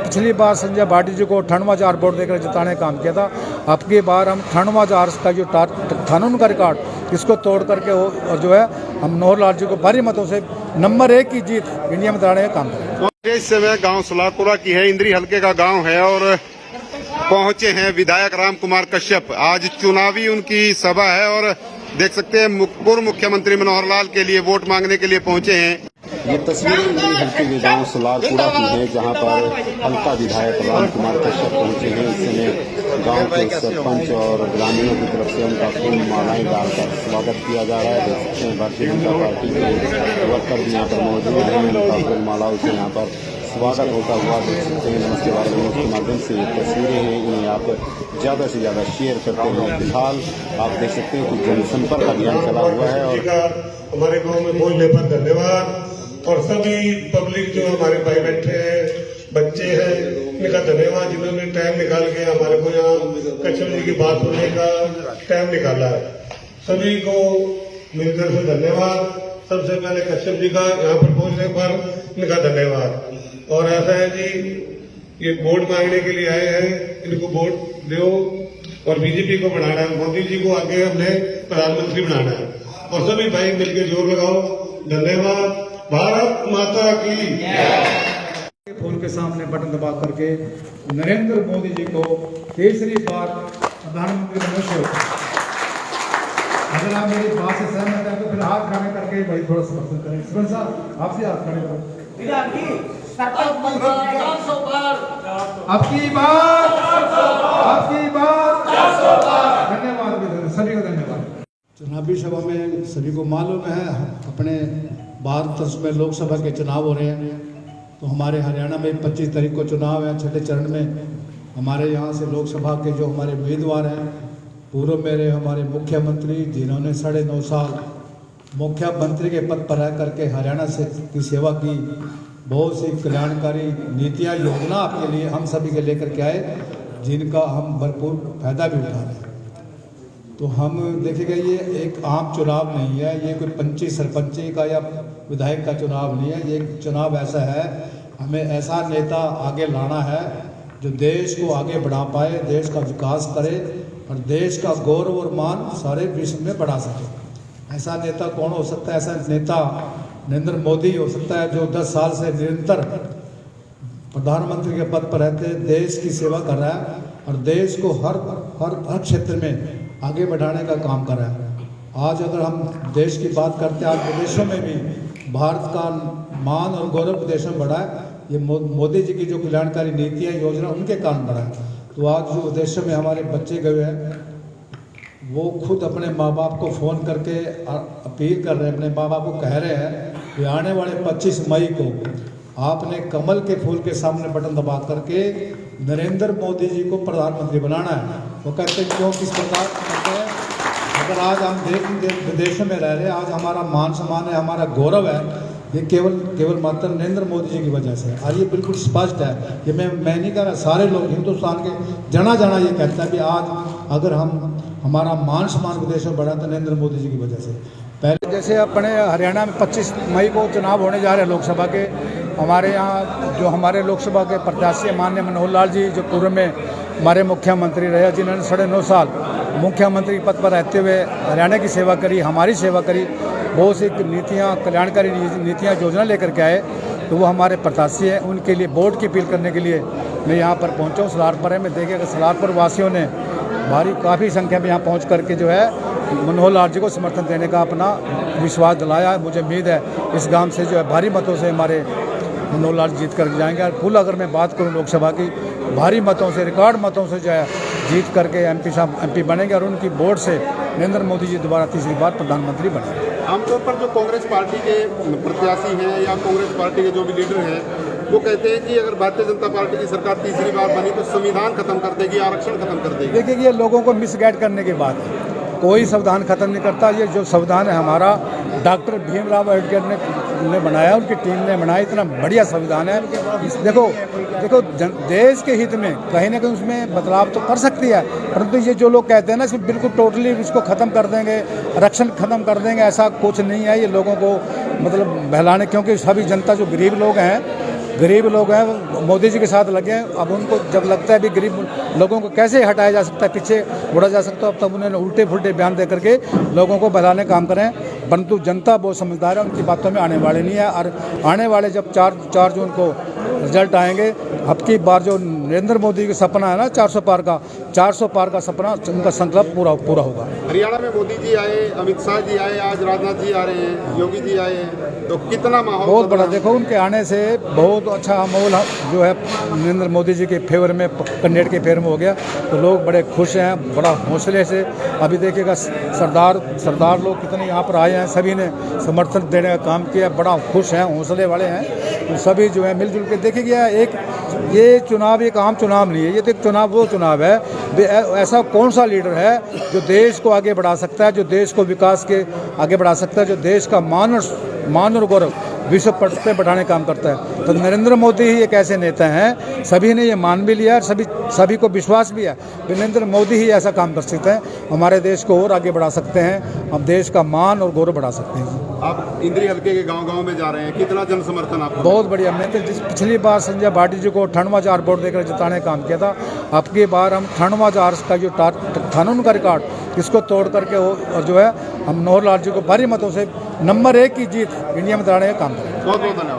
पिछली बार संजय भाटी जी को 98,000 वोट देकर जिताने का काम किया था। अब की बार हम 98,000 का जो था उनका रिकॉर्ड इसको तोड़ करके और जो है हम मनोहर लाल जी को भारी मतों से नंबर 1 की जीत इंडिया में दिलाने का काम करेंगे। इस समय गांव सलारपुरा की है, इंद्री हल्के का गांव है और पहुंचे हैं विधायक राम कुमार कश्यप। आज चुनावी उनकी सभा है और देख सकते हैं पूर्व मुख्यमंत्री मनोहर लाल के लिए वोट मांगने के लिए पहुंचे हैं। ये तस्वीरें इंद्री हल्के के गांव सलारपुरा की है, जहां पर हल्का विधायक राम कुमार कश्यप पहुंचे हैं। इस समय गांव के सरपंच और ग्रामीणों की तरफ से उनका फूल मालाएं डालकर स्वागत किया जा रहा है। देख सकते हैं भारतीय जनता पार्टी के वर्कर भी यहाँ पर मौजूद हैं। उनका फूल मालाओं से यहाँ पर स्वागत होता हुआ देख सकते हैं। नमस्ते भारत न्यूज के माध्यम से ये तस्वीरें हैं, इन्हें आप ज्यादा से ज्यादा शेयर करते हैं। फिलहाल आप देख सकते हैं कि जनसंपर्क अभियान चला हुआ है और हमारे गाँव में बोलने पर धन्यवाद। और सभी पब्लिक जो हमारे भाई बैठे हैं, बच्चे हैं, उनका धन्यवाद जिन्होंने टाइम निकाल के हमारे को यहाँ कश्यप जी की बात सुनने का टाइम निकाला है। सभी को मिलकर से धन्यवाद। सबसे पहले कश्यप जी का यहाँ पर पहुंचने पर इनका धन्यवाद। और ऐसा है जी, ये वोट मांगने के लिए आए हैं, इनको वोट दो और बीजेपी को बनाना है, मोदी जी को आगे हमने प्रधानमंत्री बनाना है। और सभी भाई मिलकर जोर लगाओ। धन्यवाद। भारत माता की। फोन के सामने बटन दबा करके नरेंद्र मोदी जी को तीसरी बार प्रधानमंत्री बनने। अगर आप मेरी बात से सहमत हैं तो फिर हाथ खड़े करके भाई थोड़ा समर्थन करें। सरपंच साहब आपसे हाथ खड़े करो। आपकी बात धन्यवाद, सभी को धन्यवाद। चुनावी सभा में सभी को मालूम है अपने भारत में लोकसभा के चुनाव हो रहे हैं। तो हमारे हरियाणा में 25 तारीख को चुनाव है, छठे चरण में। हमारे यहाँ से लोकसभा के जो हमारे उम्मीदवार हैं, पूर्व मेरे हमारे मुख्यमंत्री जिन्होंने 9.5 साल मुख्यमंत्री के पद पर रह करके हरियाणा से की सेवा की, बहुत सी कल्याणकारी नीतियाँ योजना आपके लिए हम सभी के लेकर के आए, जिनका हम भरपूर फायदा भी उठा रहे हैं। तो हम देखेंगे ये एक आम चुनाव नहीं है, ये कोई पंची सरपंची का या विधायक का चुनाव नहीं है। ये चुनाव ऐसा है, हमें ऐसा नेता आगे लाना है जो देश को आगे बढ़ा पाए, देश का विकास करे और देश का गौरव और मान सारे विश्व में बढ़ा सके। ऐसा नेता कौन हो सकता है? ऐसा नेता नरेंद्र मोदी हो सकता है, जो 10 साल से निरंतर प्रधानमंत्री के पद पर रहते देश की सेवा कर रहा है और देश को हर क्षेत्र में आगे बढ़ाने का काम कर रहा है। आज अगर हम देश की बात करते हैं, आज विदेशों में भी भारत का मान और गौरव विदेशों में बढ़ा है। ये मोदी जी की जो कल्याणकारी नीतियाँ योजना उनके कारण बढ़ा है। तो आज जो विदेशों में हमारे बच्चे गए हैं, वो खुद अपने माँ बाप को फ़ोन करके अपील कर रहे हैं, अपने माँ बाप को कह रहे हैं कि आने वाले 25 मई को आपने कमल के फूल के सामने बटन दबा करके नरेंद्र मोदी जी को प्रधानमंत्री बनाना है। वो कहते हैं क्यों, किस प्रकार कहते हैं, अगर आज हम विदेशों में रह रहे हैं, आज हमारा मान सम्मान है, हमारा गौरव है, ये केवल मात्र नरेंद्र मोदी जी की वजह से। और ये बिल्कुल स्पष्ट है, ये मैं नहीं कह रहा, सारे लोग हिंदुस्तान के जना ये कहता है कि आज अगर हमारा मान सम्मान विदेशों में बढ़ा तो नरेंद्र मोदी जी की वजह से। पहले जैसे अपने हरियाणा में 25 मई को चुनाव होने जा रहे हैं लोकसभा के, हमारे यहाँ जो हमारे लोकसभा के प्रत्याशी माननीय मनोहर लाल जी, जो पूर्व में हमारे मुख्यमंत्री रहे, जिन्होंने 9.5 साल मुख्यमंत्री के पद पर रहते हुए हरियाणा की सेवा करी, हमारी सेवा करी, बहुत सी नीतियाँ कल्याणकारी नीतियाँ योजना लेकर के आए, तो वो हमारे प्रत्याशी हैं। उनके लिए वोट की अपील करने के लिए मैं यहाँ पर पहुँचा हूँ। सलारपुर है, मैं देखिएगा सलारपुर वासियों ने काफ़ी संख्या में यहाँ पहुँच करके जो है मनोहर लाल जी को समर्थन देने का अपना विश्वास दिलाया है। मुझे उम्मीद है इस गांव से जो है भारी मतों से हमारे मनोहर लाल जीत कर जाएंगे। और कुल अगर मैं बात करूं लोकसभा की, भारी मतों से, रिकॉर्ड मतों से जो है जीत करके एमपी बनेंगे और उनकी वोट से नरेंद्र मोदी जी दोबारा तीसरी बार प्रधानमंत्री बनेंगे। आमतौर पर जो कांग्रेस पार्टी के प्रत्याशी हैं या कांग्रेस पार्टी के जो भी लीडर हैं, वो कहते हैं कि अगर भारतीय जनता पार्टी की सरकार तीसरी बार बनी तो संविधान खत्म कर देगी, आरक्षण खत्म कर देगी। देखिए, ये लोगों को मिसगाइड करने की बात है। कोई संविधान खत्म नहीं करता। ये जो संविधान है हमारा डॉक्टर भीमराव अम्बेडकर ने बनाया, उनकी टीम ने बनाया, इतना बढ़िया संविधान है। देखो देश के हित में कहीं ना कहीं उसमें बदलाव तो कर सकती है, परंतु ये जो लोग कहते हैं ना सिर्फ बिल्कुल टोटली इसको ख़त्म कर देंगे, आरक्षण खत्म कर देंगे, ऐसा कुछ नहीं है। ये लोगों को मतलब बहलाने, क्योंकि सभी जनता जो गरीब लोग हैं गरीब लोग हैं वो मोदी जी के साथ लगे हैं। अब उनको जब लगता है भी गरीब लोगों को कैसे हटाया जा सकता है, पीछे उड़ा जा सकता है, अब तब उन्हें उल्टे फुल्टे बयान दे करके लोगों को बहलाने का काम करें। परंतु जनता बहुत समझदार है, उनकी बातों में आने वाले नहीं है। और आने वाले जब 4 जून को रिजल्ट आएंगे, अब की बार जो नरेंद्र मोदी का सपना है ना 400 पार का सपना, उनका संकल्प पूरा होगा। हरियाणा में मोदी जी आए, अमित शाह जी आए, आज राजनाथ जी आ रहे हैं, योगी जी आए हैं, तो कितना माहौल बहुत बड़ा, देखो उनके आने से बहुत अच्छा माहौल जो है नरेंद्र मोदी जी के फेवर में, कैंडिडेट के फेवर में हो गया। तो लोग बड़े खुश हैं, बड़ा हौसले से। अभी देखिएगा सरदार लोग कितने यहाँ पर आए हैं, सभी ने समर्थन देने का काम किया, बड़ा खुश हैं, हौसले वाले हैं। तो सभी जो है मिलजुल के देखिएगा, ये चुनाव एक आम चुनाव नहीं है, ये तो एक चुनाव वो चुनाव है, ऐसा कौन सा लीडर है जो देश को आगे बढ़ा सकता है, जो देश को विकास के आगे बढ़ा सकता है, जो देश का मान और गौरव विश्व पट पे बढ़ाने का काम करता है। तो नरेंद्र मोदी ही एक ऐसे नेता हैं, सभी ने ये मान भी लिया, सभी को विश्वास भी है नरेंद्र मोदी ही ऐसा काम कर सकते हैं, हमारे देश को और आगे बढ़ा सकते हैं, हम देश का मान और गौरव बढ़ा सकते हैं। आप इंद्री हल्के के गांव-गांव में जा रहे हैं, कितना जन समर्थन आपको? बहुत बढ़िया। हमने तो पिछली बार संजय भाटी जी को 98,000 वोट देकर जिताने का काम किया था, अब की बार हम 98,000 का जो कानून का रिकॉर्ड इसको तोड़ करके और जो है हम मनोहर लाल जी को भारी मतों से नंबर 1 की जीत इंडिया में दिलाने का काम करेंगे। बहुत बहुत धन्यवाद।